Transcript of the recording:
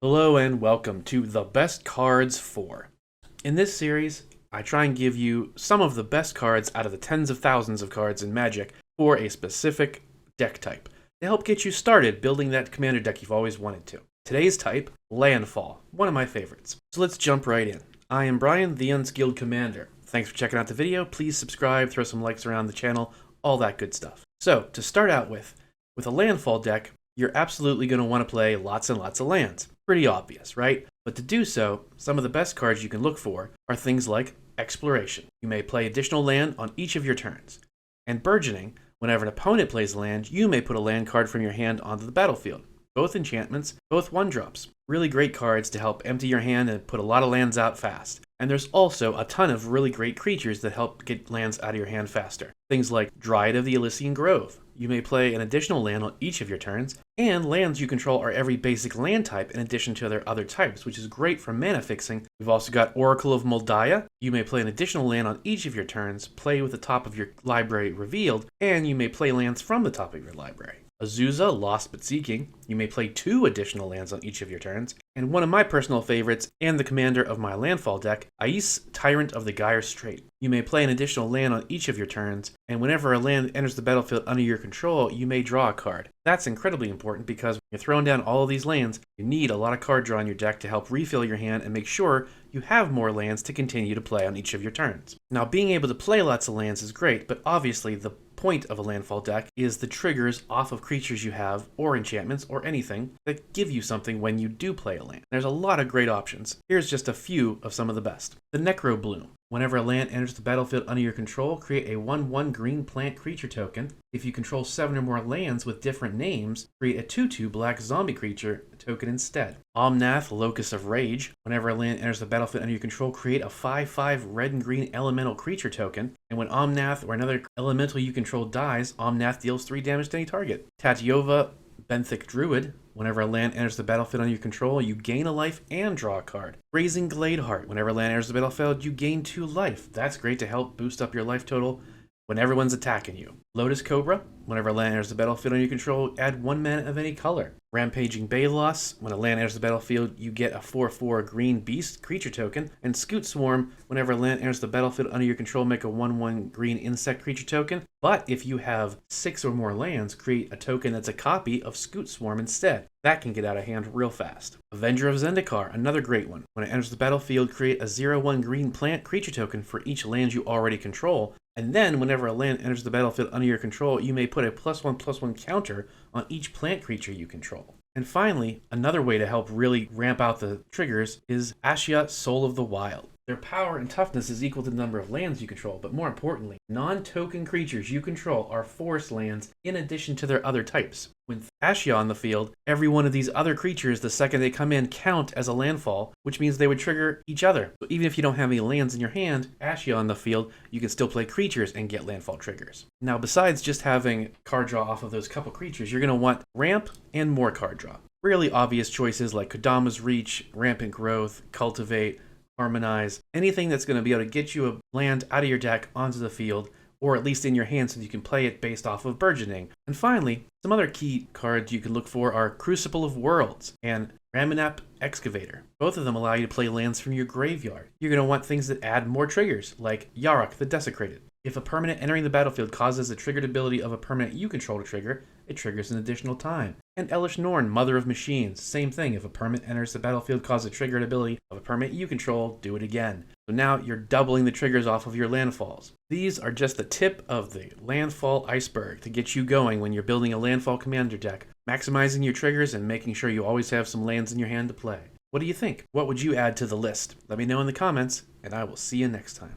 Hello and welcome to the Best Cards 4. In this series, I try and give you some of the best cards out of the tens of thousands of cards in Magic for a specific deck type to help get you started building that commander deck you've always wanted to. Today's type, Landfall, one of my favorites. So let's jump right in. I am Brian, the Unskilled Commander. Thanks for checking out the video. Please subscribe, throw some likes around the channel, all that good stuff. So, to start out with a Landfall deck, you're absolutely going to want to play lots and lots of lands. Pretty obvious, right? But to do so, some of the best cards you can look for are things like Exploration. You may play additional land on each of your turns. And Burgeoning, whenever an opponent plays a land, you may put a land card from your hand onto the battlefield. Both enchantments, both 1-drops. Really great cards to help empty your hand and put a lot of lands out fast. And there's also a ton of really great creatures that help get lands out of your hand faster. Things like Dryad of the Elysian Grove. You may play an additional land on each of your turns, and lands you control are every basic land type in addition to their other types, which is great for mana fixing. We've also got Oracle of Moldiah. You may play an additional land on each of your turns, play with the top of your library revealed, and you may play lands from the top of your library. Azusa, Lost but Seeking. You may play 2 additional lands on each of your turns. And one of my personal favorites, and the commander of my Landfall deck, Ais, Tyrant of the Gyre Strait. You may play an additional land on each of your turns, and whenever a land enters the battlefield under your control, you may draw a card. That's incredibly important because when you're throwing down all of these lands, you need a lot of card draw in your deck to help refill your hand and make sure you have more lands to continue to play on each of your turns. Now, being able to play lots of lands is great, but obviously the point of a Landfall deck is the triggers off of creatures you have, or enchantments, or anything that give you something when you do play a land. There's a lot of great options. Here's just a few of some of the best. The Necro Bloom. Whenever a land enters the battlefield under your control, create a 1/1 green plant creature token. If you control 7 or more lands with different names, create a 2/2 black zombie creature token instead. Omnath, Locus of Rage. Whenever a land enters the battlefield under your control, create a 5/5 red and green elemental creature token. And when Omnath or another elemental you control dies, Omnath deals 3 damage to any target. Tatyova, Benthic Druid. Whenever a land enters the battlefield under your control, you gain a life and draw a card. Brazen Gladeheart. Whenever a land enters the battlefield, you gain 2 life. That's great to help boost up your life total when everyone's attacking you. Lotus Cobra. Whenever a land enters the battlefield under your control, add 1 mana of any color. Rampaging Balos. When a land enters the battlefield, you get a 4/4 green beast creature token. And Scoot Swarm. Whenever a land enters the battlefield under your control, make a 1/1 green insect creature token. But if you have 6 or more lands, create a token that's a copy of Scoot Swarm instead. That can get out of hand real fast. Avenger of Zendikar, another great one. When it enters the battlefield, create a 0/1 green plant creature token for each land you already control. And then, whenever a land enters the battlefield under your control, you may put a +1/+1 counter on each plant creature you control. And finally, another way to help really ramp out the triggers is Ashia, Soul of the Wild. Their power and toughness is equal to the number of lands you control, but more importantly, non-token creatures you control are forest lands in addition to their other types. With Ashia on the field, every one of these other creatures, the second they come in, count as a landfall, which means they would trigger each other. So even if you don't have any lands in your hand, Ashia on the field, you can still play creatures and get landfall triggers. Now, besides just having card draw off of those couple creatures, you're going to want ramp and more card draw. Really obvious choices like Kodama's Reach, Rampant Growth, Cultivate, Harmonize, anything that's going to be able to get you a land out of your deck onto the field, or at least in your hand so you can play it based off of Burgeoning. And finally, some other key cards you can look for are Crucible of Worlds and Raminap Excavator. Both of them allow you to play lands from your graveyard. You're going to want things that add more triggers, like Yarok the Desecrated. If a permanent entering the battlefield causes the triggered ability of a permanent you control to trigger, it triggers an additional time. And Elish Norn, Mother of Machines, same thing. If a permanent enters the battlefield causes a triggered ability of a permanent you control, do it again. So now you're doubling the triggers off of your landfalls. These are just the tip of the landfall iceberg to get you going when you're building a landfall commander deck, maximizing your triggers and making sure you always have some lands in your hand to play. What do you think? What would you add to the list? Let me know in the comments, and I will see you next time.